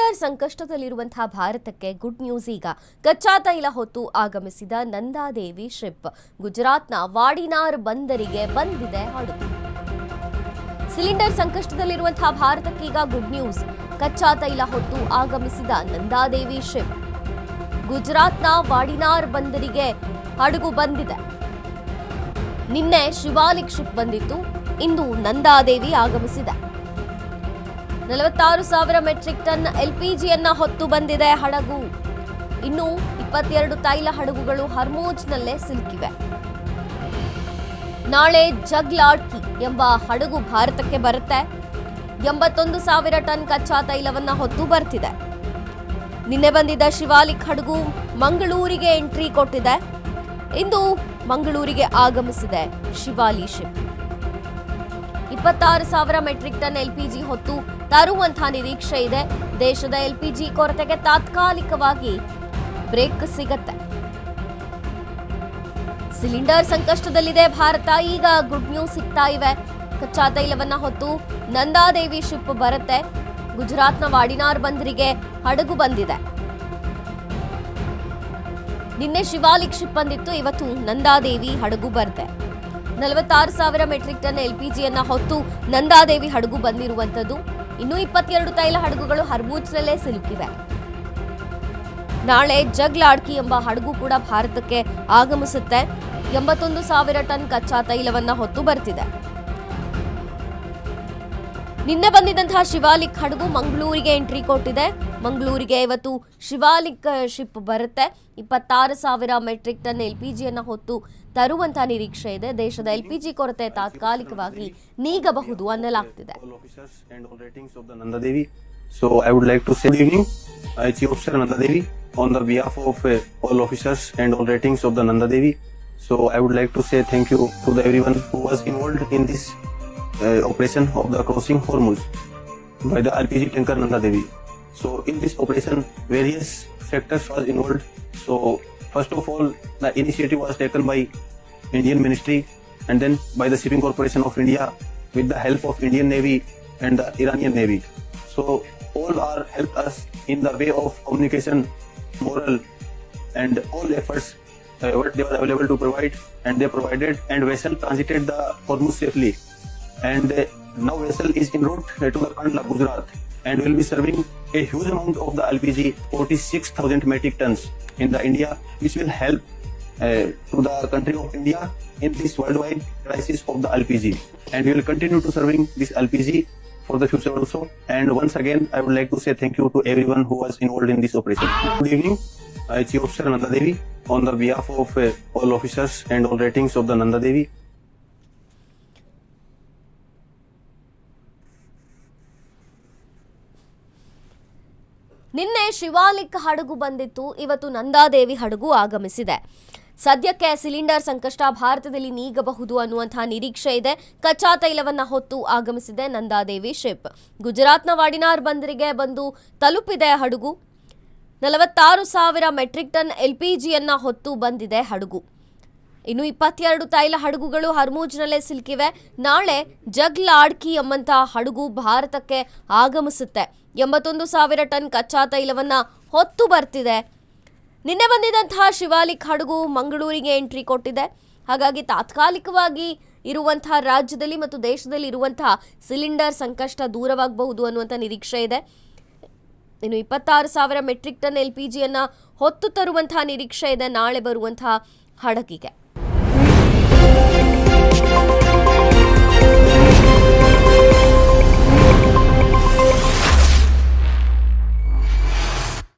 Cylinder ಸಂಕಷ್ಟದಲ್ಲಿರುವಂತಹ ಭಾರತಕ್ಕೆ good news ಈಗ. ಕಚ್ಚಾ ತೈಲ ಹೊತ್ತು ಆಗಮಿಸಿದ ನಂದಾದೇವಿ ಶಿಪ್ ಗುಜರಾತ್ನ ವಾಡಿನಾರ್ ಬಂದರಿಗೆ ಬಂದಿದೆ ಹಡಗು. ಸಿಲಿಂಡರ್ ಸಂಕಷ್ಟದಲ್ಲಿರುವಂತಹ ಭಾರತಕ್ಕೀಗ ಗುಡ್ ನ್ಯೂಸ್. ಕಚ್ಚಾ ತೈಲ ಹೊತ್ತು ಆಗಮಿಸಿದ ನಂದಾದೇವಿ ಶಿಪ್ ಗುಜರಾತ್ನ ವಾಡಿನಾರ್ ಬಂದರಿಗೆ ಹಡಗು ಬಂದಿದೆ. ನಿನ್ನೆ ಶಿವಾಲಿಕ್ ಶಿಪ್ ಬಂದಿತ್ತು, ಇಂದು ನಂದಾದೇವಿ ಆಗಮಿಸಿದೆ. 46,000 ಮೆಟ್ರಿಕ್ ಟನ್ ಎಲ್ಪಿಜಿಯನ್ನ ಹೊತ್ತು ಬಂದಿದೆ ಹಡಗು. ಇನ್ನು 22 ತೈಲ ಹಡಗುಗಳು ಹರ್ಮೂಜ್ನಲ್ಲೇ ಸಿಲುಕಿವೆ. ನಾಳೆ ಜಗ್ಲಾಡ್ಕಿ ಎಂಬ ಹಡಗು ಭಾರತಕ್ಕೆ ಬರುತ್ತೆ. 81,000 ಟನ್ ಕಚ್ಚಾ ತೈಲವನ್ನ ಹೊತ್ತು ಬರ್ತಿದೆ. ನಿನ್ನೆ ಬಂದಿದ್ದ ಶಿವಾಲಿಕ್ ಹಡಗು ಮಂಗಳೂರಿಗೆ ಎಂಟ್ರಿ ಕೊಟ್ಟಿದೆ. ಇಂದು ಮಂಗಳೂರಿಗೆ ಆಗಮಿಸಿದೆ Shivali ship. 26,000 metric ton LPG ಹೊತ್ತು ತರುವಂತಹ ನಿರೀಕ್ಷೆ ಇದೆ. ದೇಶದ ಎಲ್ಪಿಜಿ ಕೊರತೆಗೆ ತಾತ್ಕಾಲಿಕವಾಗಿ ಬ್ರೇಕ್ ಸಿಗತ್ತೆ. ಸಿಲಿಂಡರ್ ಸಂಕಷ್ಟದಲ್ಲಿದೆ ಭಾರತ. ಈಗ ಗುಡ್ ನ್ಯೂಸ್ ಸಿಗ್ತಾ ಇವೆ. ಕಚ್ಚಾ ತೈಲವನ್ನ ಹೊತ್ತು ನಂದಾದೇವಿ ಶಿಪ್ ಬರುತ್ತೆ. ಗುಜರಾತ್ನ ವಾಡಿನಾರ್ ಬಂದರಿಗೆ ಹಡಗು ಬಂದಿದೆ. ನಿನ್ನೆ ಶಿವಾಲಿಕ್ ಶಿಪ್ ಬಂದಿತ್ತು, ಇವತ್ತು ನಂದಾದೇವಿ ಹಡಗು ಬರುತ್ತೆ. 46,000 ಮೆಟ್ರಿಕ್ ಟನ್ ಎಲ್ಪಿಜಿಯನ್ನ ಹೊತ್ತು ನಂದಾದೇವಿ ಹಡಗು ಬಂದಿರುವಂತದ್ದು. ಇನ್ನು 22 ತೈಲ ಹಡಗುಗಳು ಹರ್ಮೂಜ್ನಲ್ಲೇ ಸಿಲುಕಿವೆ. ನಾಳೆ ಜಗ್ಲಾಡ್ಕಿ ಎಂಬ ಹಡಗು ಕೂಡ ಭಾರತಕ್ಕೆ ಆಗಮಿಸುತ್ತೆ. 81,000 ಟನ್ ಕಚ್ಚಾ ತೈಲವನ್ನ ಹೊತ್ತು ಬರ್ತಿದೆ. ನಿನ್ನೆ ಬಂದಿದ್ದಂತಹ ಶಿವಾಲಿಕ್ ಹಡಗು ಮಂಗಳೂರಿಗೆ ಎಂಟ್ರಿ ಕೊಟ್ಟಿದೆ. ಮಂಗಳೂರಿಗೆ ಇವತ್ತು ಶಿವಾಲಿಕ್ ಶಿಪ್ ಬರುತ್ತೆ. 26,000 ಮೆಟ್ರಿಕ್ ಟನ್ ಎಲ್ಪಿಜಿಯನ್ನ ಹೊತ್ತು ತರುವಂತಹ ನಿರೀಕ್ಷೆ ಇದೆ. ದೇಶದ ಎಲ್ಪಿಜಿ ಕೊರತೆ ತಾತ್ಕಾಲಿಕವಾಗಿ ನೀಗಬಹುದು ಅನ್ನಲಾಗ್ತಿದೆ. So I would like to say good evening, Chief Officer Nandadevi, on the behalf of all officers and all ratings of the Nandadevi. So I would like to say thank you to everyone who was involved in this operation of the crossing Hormuz by the LPG tanker Nandadevi. So in this operation, various factors was involved. So first of all, the initiative was taken by Indian Ministry and then by the Shipping Corporation of India with the help of Indian Navy and the Iranian Navy. So all are helped us in the way of communication, moral and all efforts what they were available to provide, and they provided, and vessel transited the Hormuz safely. And now vessel is en route to the Kandla, Gujarat, and will be serving a huge amount of the LPG, 46,000 metric tons in the India, which will help to the country of India in this worldwide crisis of the LPG. And we will continue to serving this LPG for the future also. And once again, I would like to say thank you to everyone who was involved in this operation. Good evening, Chief Officer Nandadevi, on the behalf of all officers and all ratings of the Nandadevi. ನಿನ್ನೆ ಶಿವಾಲಿಕ್ ಹಡಗು ಬಂದಿತ್ತು, ಇವತ್ತು ನಂದಾದೇವಿ ಹಡಗು ಆಗಮಿಸಿದೆ. ಸದ್ಯಕ್ಕೆ cylinder ಸಂಕಷ್ಟ ಭಾರತದಲ್ಲಿ ನೀಗಬಹುದು ಅನ್ನುವಂತಹ ನಿರೀಕ್ಷೆ ಇದೆ. ಕಚ್ಚಾ ತೈಲವನ್ನ ಹೊತ್ತು ಆಗಮಿಸಿದೆ ನಂದಾದೇವಿ ಶಿಪ್. ಗುಜರಾತ್ನ ವಾಡಿನಾರ್ ಬಂದರಿಗೆ ಬಂದು ತಲುಪಿದೆ ಹಡಗು. 46,000 ಮೆಟ್ರಿಕ್ ಟನ್ ಎಲ್ಪಿಜಿಯನ್ನ ಹೊತ್ತು ಬಂದಿದೆ ಹಡಗು. ಇನ್ನು 22 ತೈಲ ಹಡಗುಗಳು ಹರ್ಮೂಜ್ನಲ್ಲೇ ಸಿಲುಕಿವೆ. ನಾಳೆ ಜಗ್ಲಾಡ್ಕಿ ಎಂಬಂತಹ ಹಡಗು ಭಾರತಕ್ಕೆ ಆಗಮಿಸುತ್ತೆ. 81,000 ಟನ್ ಕಚ್ಚಾ ತೈಲವನ್ನ ಹೊತ್ತು ಬರ್ತಿದೆ. ನಿನ್ನೆ ಬಂದಿದ್ದಂತಹ ಶಿವಾಲಿಕ್ ಹಡಗು ಮಂಗಳೂರಿಗೆ ಎಂಟ್ರಿ ಕೊಟ್ಟಿದೆ. ಹಾಗಾಗಿ ತಾತ್ಕಾಲಿಕವಾಗಿ ಇರುವಂತಹ ರಾಜ್ಯದಲ್ಲಿ ಮತ್ತು ದೇಶದಲ್ಲಿ ಇರುವಂತಹ ಸಿಲಿಂಡರ್ ಸಂಕಷ್ಟ ದೂರವಾಗಬಹುದು ಅನ್ನುವಂಥ ನಿರೀಕ್ಷೆ ಇದೆ. ಇನ್ನು 26,000 ಮೆಟ್ರಿಕ್ ಟನ್ ಎಲ್ಪಿಜಿಯನ್ನ ಹೊತ್ತು ತರುವಂತಹ ನಿರೀಕ್ಷೆ ಇದೆ ನಾಳೆ ಬರುವಂತಹ ಹಡಗಿಗೆ.